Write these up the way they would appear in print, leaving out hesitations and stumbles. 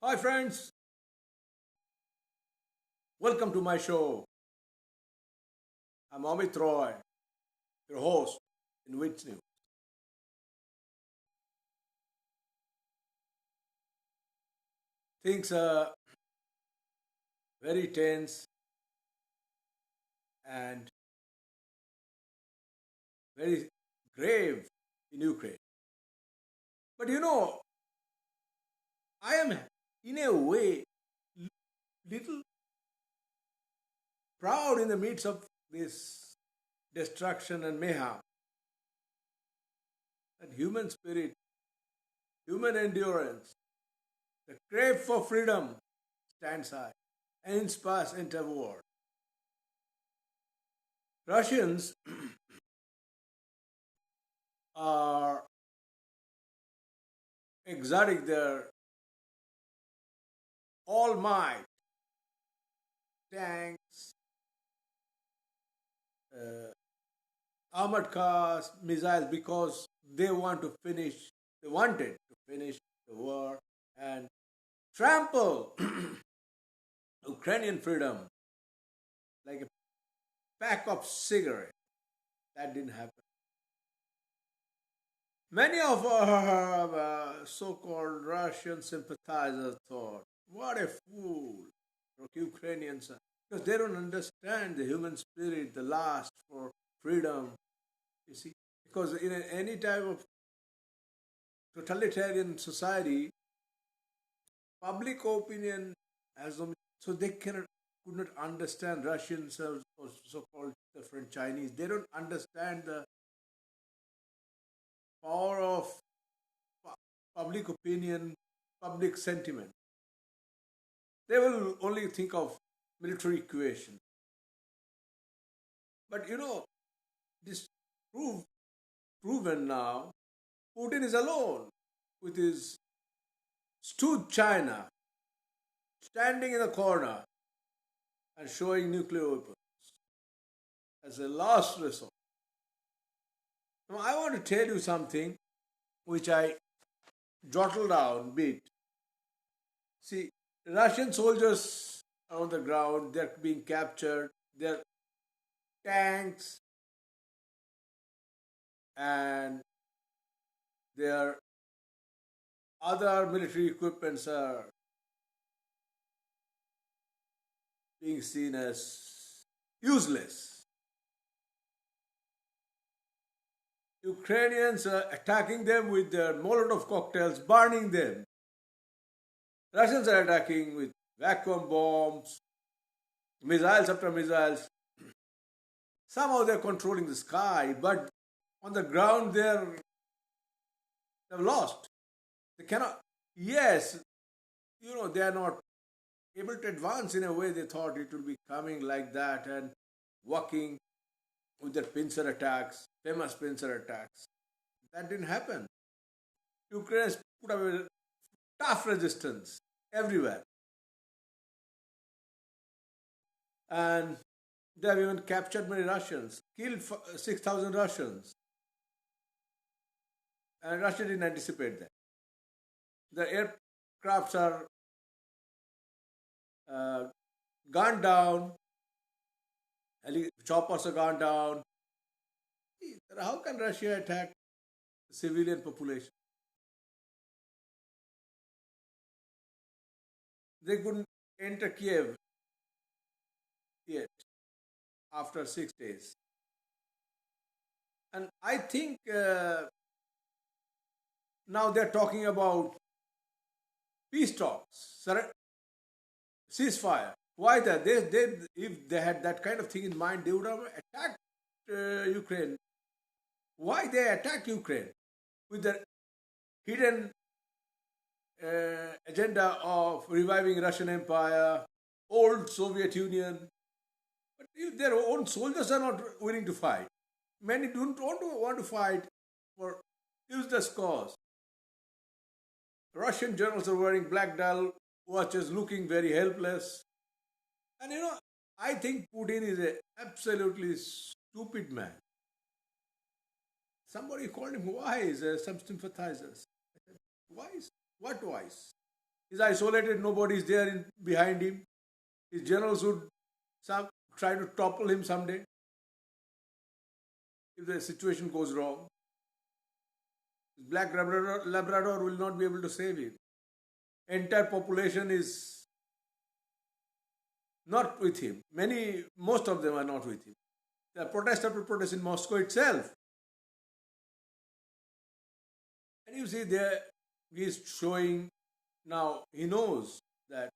Hi, friends. Welcome to my show. I'm Amit Roy, your host in Wits News. Things are very tense and very grave in Ukraine. But I am in a way little proud in the midst of this destruction and mayhem that human spirit, human endurance, the crave for freedom stands high and inspires entire world. Russians are exerting their all might, tanks, uh, armored cars, missiles, because they wanted to finish the war and trample Ukrainian freedom like a pack of cigarettes. That didn't happen. Many of our so called Russian sympathizers thought, what a fool Ukrainians are. Because they don't understand the human spirit, the lust for freedom, you see. Because in any type of totalitarian society, public opinion has no, so they could not understand Russians or so-called different Chinese. They don't understand the power of public opinion, public sentiment. They will only think of military equation. But this prove, proven now. Putin is alone with his stooge China standing in the corner and showing nuclear weapons as a last resort. Now, I want to tell you something which I jotted down a bit. See, Russian soldiers are on the ground, they're being captured, their tanks and their other military equipments are being seen as useless. Ukrainians are attacking them with their Molotov cocktails, burning them. Russians are attacking with vacuum bombs, missiles after missiles. Somehow they're controlling the sky, but on the ground they've lost. They cannot. Yes, they are not able to advance in a way they thought it would be coming like that and working with their pincer attacks, famous pincer attacks. That didn't happen. Ukraine has put up a tough resistance everywhere. And they have even captured many Russians, killed 6,000 Russians. And Russia didn't anticipate that. The aircrafts are uh, gone down, choppers are gone down. How can Russia attack the civilian population? They couldn't enter Kiev yet after 6 days. And I think now they're talking about peace talks, ceasefire. Why that? If they had that kind of thing in mind, they would have attacked Ukraine. Why they attacked Ukraine with the hidden agenda of reviving Russian Empire, old Soviet Union? But if their own soldiers are not willing to fight, many don't want to fight for useless cause. Russian generals are wearing black dial watches, looking very helpless. And I think Putin is a absolutely stupid man. Somebody called him wise, some sympathizers. I said, wise? What wise? He's isolated, nobody is there behind him. His generals would try to topple him someday if the situation goes wrong. His black Labrador will not be able to save him. Entire population is not with him. Most of them are not with him. There are protest after protest in Moscow itself. And you see there, he is showing now, he knows that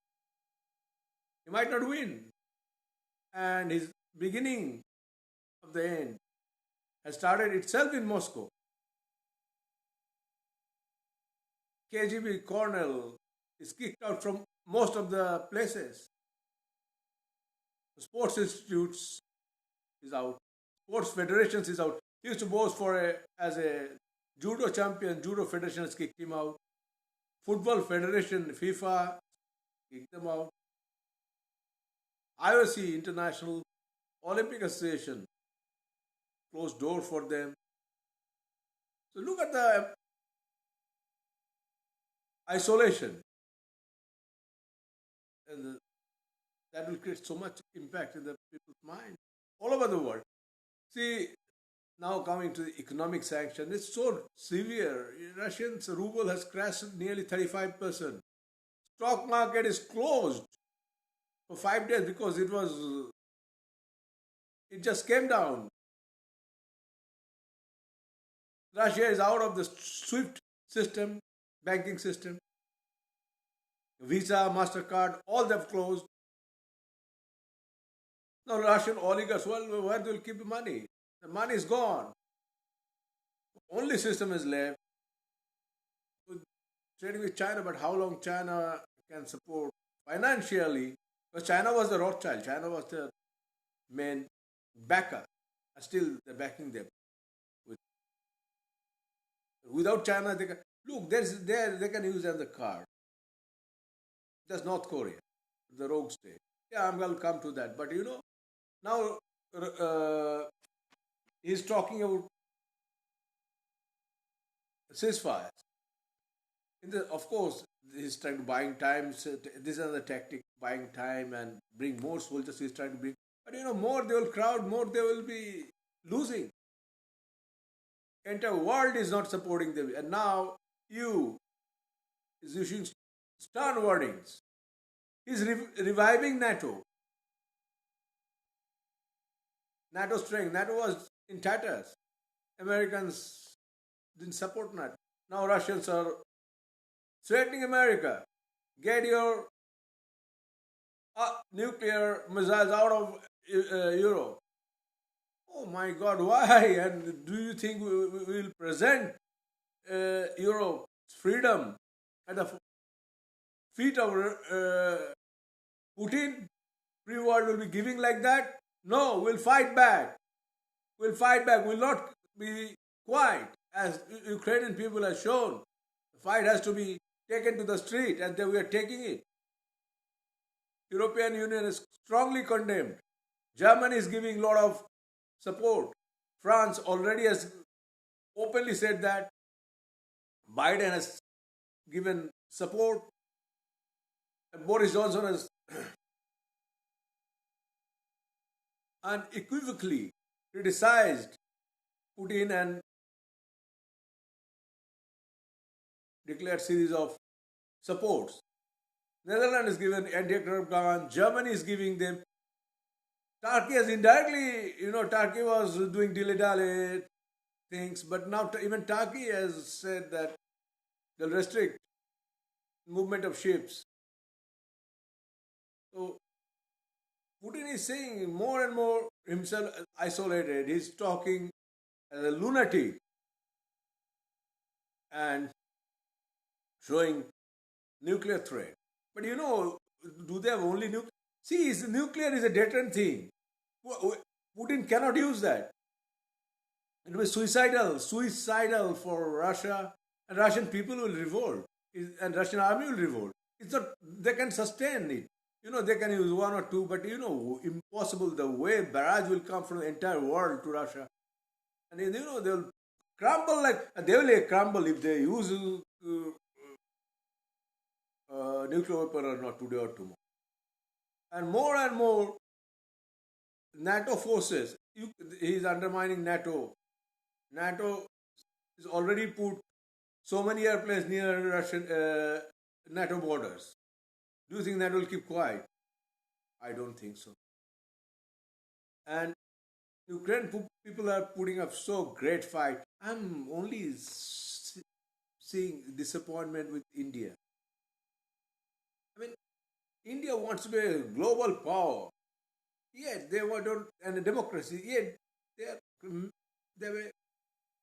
he might not win. And his beginning of the end has started itself in Moscow. KGB colonel is kicked out from most of the places. The sports institutes is out. Sports federations is out. He used to boast as a judo champion. Judo federation has kicked him out. Football federation, FIFA, kicked them out. IOC, International Olympic Association, closed door for them. So look at the isolation. And that will create so much impact in the people's mind all over the world. See, now coming to the economic sanction, it's so severe. Russian's ruble has crashed nearly 35%. Stock market is closed for 5 days because it just came down. Russia is out of the SWIFT system, banking system. Visa, MasterCard, all they've closed. Now Russian oligarchs, well, where they will keep the money? The money is gone. Only system is left. Trading with China, but how long China can support financially? Because China was the Rothschild. China was the main backer. And still they're backing them. Without China, they can they can use as a card. Just North Korea, the rogue state. Yeah, I'm going to come to that. But now he's talking about ceasefires. Of course, he's trying to buying time. So this is the tactic, buying time and bring more soldiers. He's trying to bring. But more they will crowd, more they will be losing. Entire world is not supporting them. And now you is issuing stern warnings. He's reviving NATO. NATO strength. NATO was in tatters. Americans didn't support NATO. Now Russians are threatening America. Get your nuclear missiles out of Europe. Oh my God, why? And do you think we will present Europe's freedom at the feet of Putin? Free world will be giving like that? No, we'll fight back. We'll fight back. We'll not be quiet. As Ukrainian people have shown, the fight has to be taken to the street, and we are taking it. European Union is strongly condemned. Germany is giving a lot of support. France already has openly said that. Biden has given support. And Boris Johnson has unequivocally criticized Putin and declared series of supports. Netherlands is given anti-corrupt government. Germany is giving them. Turkey has indirectly, Turkey was doing dilly-dally things, but now even Turkey has said that they'll restrict movement of ships. So Putin is saying more and more himself isolated. He's talking as a lunatic and showing nuclear threat. But do they have only nuclear? See, nuclear is a deterrent thing. Putin cannot use that. It will be suicidal for Russia, and Russian people will revolt, and Russian army will revolt. It's not, they can sustain it. They can use one or two, but impossible. The way barrage will come from the entire world to Russia, and they'll crumble they will crumble if they use nuclear weapon or not today or tomorrow. And more NATO forces, he is undermining NATO. NATO is already put so many airplanes near Russian NATO borders. Do you think NATO will keep quiet? I don't think so. And Ukraine people are putting up so great fight. I'm only seeing disappointment with India. I mean, India wants to be a global power. Yet they want and a democracy. Yet they have a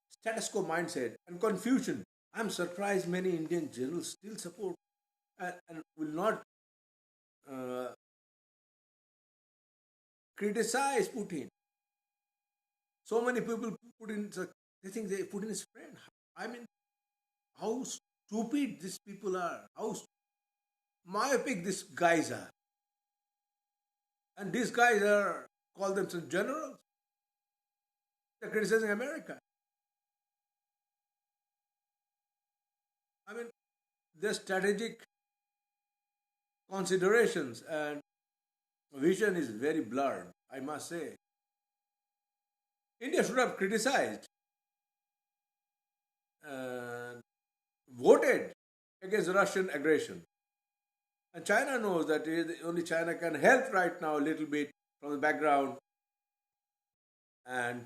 status quo mindset and confusion. I'm surprised many Indian generals still support and will not uh, criticize Putin. So many people they think Putin is friend. I mean, how stupid these people are. How myopic these guys are. And these guys are call themselves generals. They're criticizing America. I mean, their strategic considerations and vision is very blurred, I must say. India should have criticized and voted against Russian aggression. And China knows that only China can help right now a little bit from the background and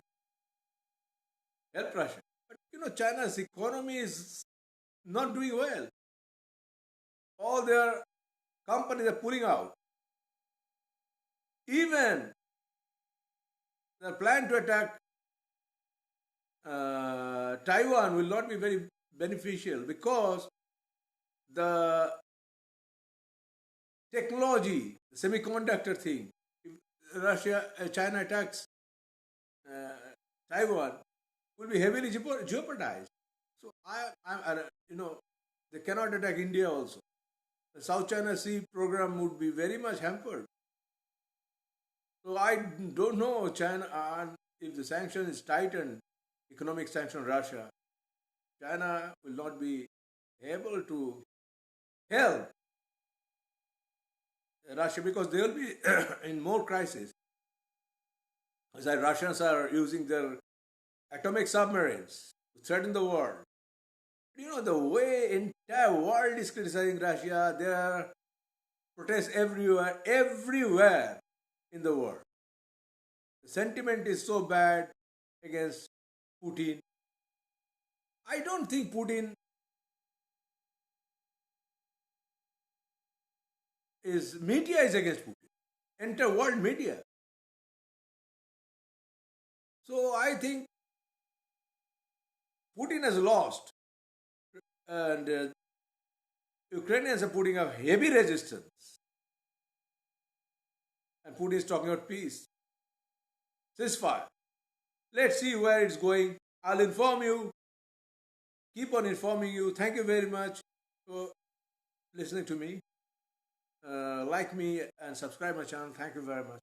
help Russia. But China's economy is not doing well. All their companies are pulling out. Even the plan to attack Taiwan will not be very beneficial because the technology, the semiconductor thing, if China attacks Taiwan, will be heavily jeopardized. So they cannot attack India also. The South China Sea program would be very much hampered. So I don't know China if the sanction is tightened, economic sanction on Russia, China will not be able to help Russia because they will be in more crisis. As the Russians are using their atomic submarines to threaten the world. The way entire world is criticizing Russia, there are protests everywhere in the world. The sentiment is so bad against Putin. I don't think Putin media is against Putin. Entire world media. So I think Putin has lost. And Ukrainians are putting up heavy resistance. And Putin is talking about peace. Ceasefire. Let's see where it's going. I'll inform you. Keep on informing you. Thank you very much for listening to me. Like me and subscribe my channel. Thank you very much.